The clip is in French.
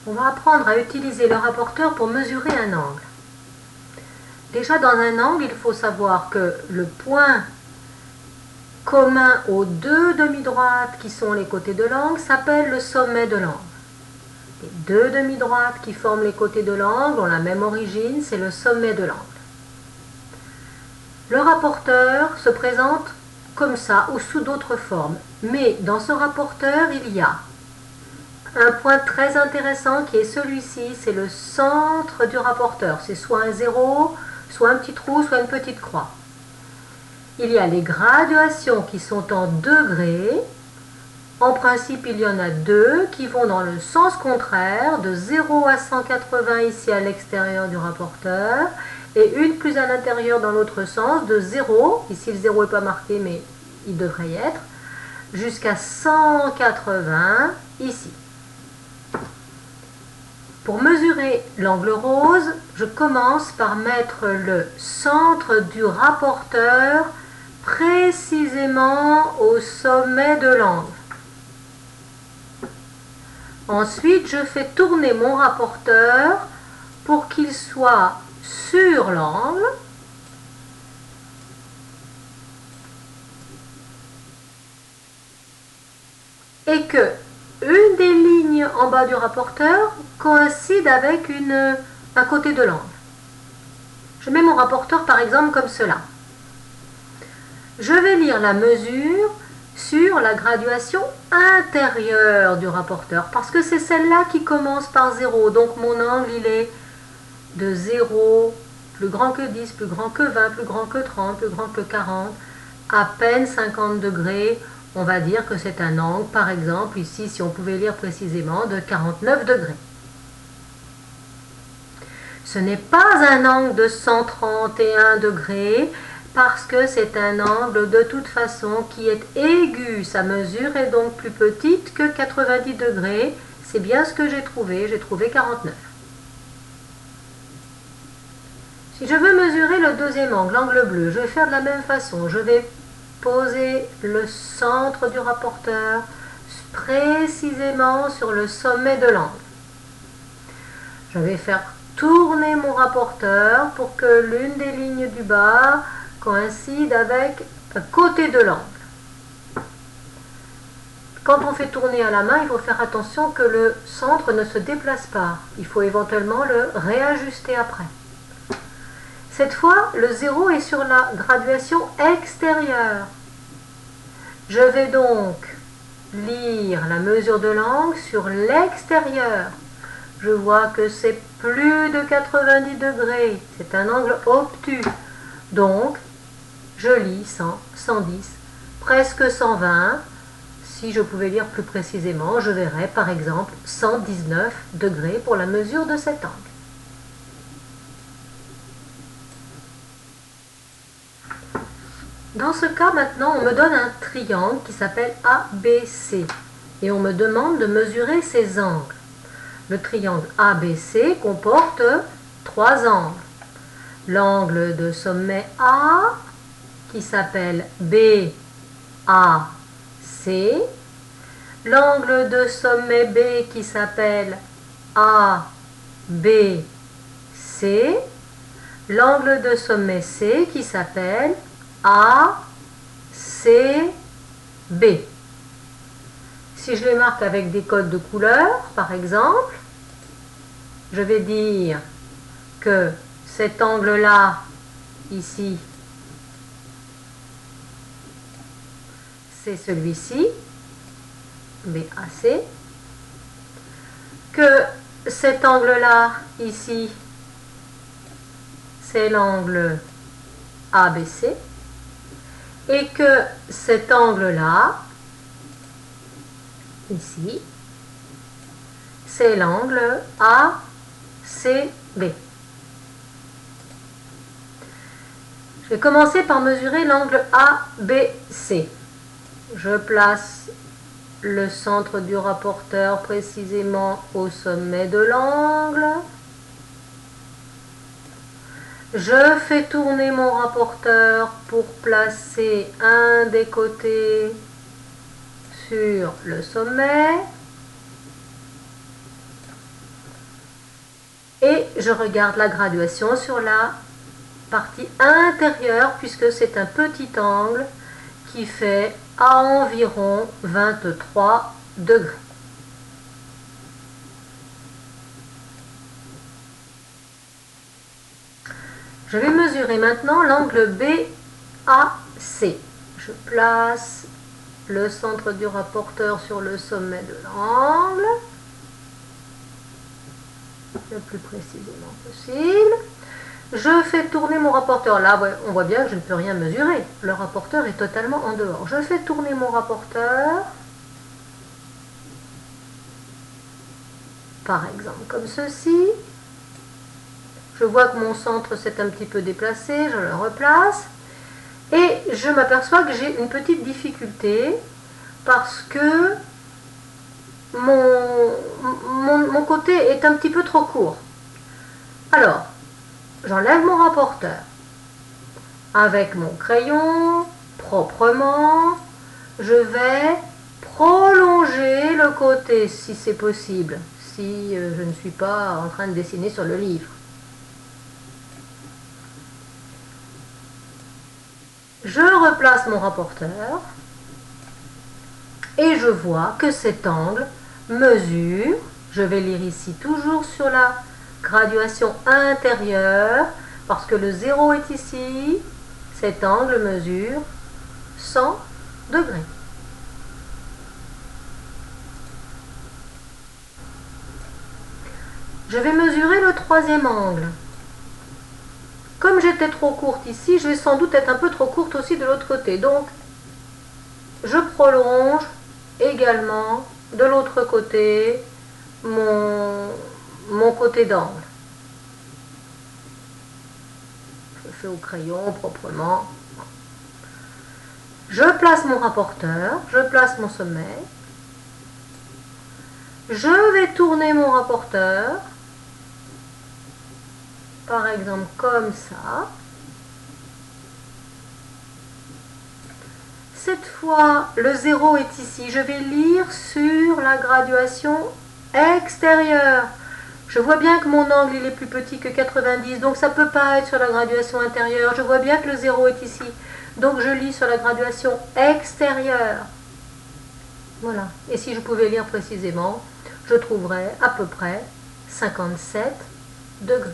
On va apprendre à utiliser le rapporteur pour mesurer un angle. Déjà, dans un angle, il faut savoir que le point commun aux deux demi-droites qui sont les côtés de l'angle s'appelle le sommet de l'angle. Les deux demi-droites qui forment les côtés de l'angle ont la même origine, c'est le sommet de l'angle. Le rapporteur se présente comme ça ou sous d'autres formes, mais dans ce rapporteur, il y a un point très intéressant qui est celui-ci, c'est le centre du rapporteur. C'est soit un zéro, soit un petit trou, soit une petite croix. Il y a les graduations qui sont en degrés. En principe, il y en a deux qui vont dans le sens contraire, de 0 à 180 ici à l'extérieur du rapporteur, et une plus à l'intérieur dans l'autre sens, de 0, ici le 0 n'est pas marqué mais il devrait y être, jusqu'à 180 ici. Pour mesurer l'angle rose, je commence par mettre le centre du rapporteur précisément au sommet de l'angle. Ensuite, je fais tourner mon rapporteur pour qu'il soit sur l'angle. Et que une des lignes en bas du rapporteur coïncide avec un côté de l'angle. Je mets mon rapporteur par exemple comme cela. Je vais lire la mesure sur la graduation intérieure du rapporteur parce que c'est celle-là qui commence par 0. Donc mon angle il est de 0, plus grand que 10, plus grand que 20, plus grand que 30, plus grand que 40, à peine 50 degrés. On va dire que c'est un angle, par exemple, ici, si on pouvait lire précisément, de 49 degrés. Ce n'est pas un angle de 131 degrés, parce que c'est un angle de toute façon qui est aigu. Sa mesure est donc plus petite que 90 degrés. C'est bien ce que j'ai trouvé 49. Si je veux mesurer le deuxième angle, l'angle bleu, je vais faire de la même façon. Je vais poser le centre du rapporteur précisément sur le sommet de l'angle. Je vais faire tourner mon rapporteur pour que l'une des lignes du bas coïncide avec un côté de l'angle. Quand on fait tourner à la main, il faut faire attention que le centre ne se déplace pas. Il faut éventuellement le réajuster après. Cette fois, le 0 est sur la graduation extérieure. Je vais donc lire la mesure de l'angle sur l'extérieur. Je vois que c'est plus de 90 degrés. C'est un angle obtus. Donc, je lis 100, 110, presque 120. Si je pouvais lire plus précisément, je verrais par exemple 119 degrés pour la mesure de cet angle. Dans ce cas, maintenant, on me donne un triangle qui s'appelle ABC et on me demande de mesurer ses angles. Le triangle ABC comporte 3 angles. L'angle de sommet A qui s'appelle BAC, l'angle de sommet B qui s'appelle ABC, l'angle de sommet C qui s'appelle ACB. Si je les marque avec des codes de couleur, par exemple, je vais dire que cet angle-là, ici, c'est celui-ci, BAC, que cet angle-là, ici, c'est l'angle ABC, et que cet angle-là, ici, c'est l'angle ACB. Je vais commencer par mesurer l'angle ABC. Je place le centre du rapporteur précisément au sommet de l'angle. Je fais tourner mon rapporteur pour placer un des côtés sur le sommet. Et je regarde la graduation sur la partie intérieure puisque c'est un petit angle qui fait à environ 23 degrés. Je vais mesurer maintenant l'angle BAC. Je place le centre du rapporteur sur le sommet de l'angle, le plus précisément possible. Je fais tourner mon rapporteur. Là, on voit bien que je ne peux rien mesurer. Le rapporteur est totalement en dehors. Je fais tourner mon rapporteur, par exemple comme ceci. Je vois que mon centre s'est un petit peu déplacé, je le replace. Et je m'aperçois que j'ai une petite difficulté parce que mon côté est un petit peu trop court. Alors, j'enlève mon rapporteur. Avec mon crayon, proprement, je vais prolonger le côté si c'est possible, si je ne suis pas en train de dessiner sur le livre. Je replace mon rapporteur et je vois que cet angle mesure, je vais lire ici toujours sur la graduation intérieure, parce que le 0 est ici, cet angle mesure 100 degrés. Je vais mesurer le troisième angle. Comme j'étais trop courte ici, je vais sans doute être un peu trop courte aussi de l'autre côté. Donc, je prolonge également de l'autre côté mon côté d'angle. Je fais au crayon proprement. Je place mon rapporteur, je place mon sommet. Je vais tourner mon rapporteur, par exemple comme ça. Cette fois, le 0 est ici. Je vais lire sur la graduation extérieure. Je vois bien que mon angle il est plus petit que 90, donc ça ne peut pas être sur la graduation intérieure. Je vois bien que le 0 est ici. Donc je lis sur la graduation extérieure. Voilà. Et si je pouvais lire précisément, je trouverais à peu près 57 degrés.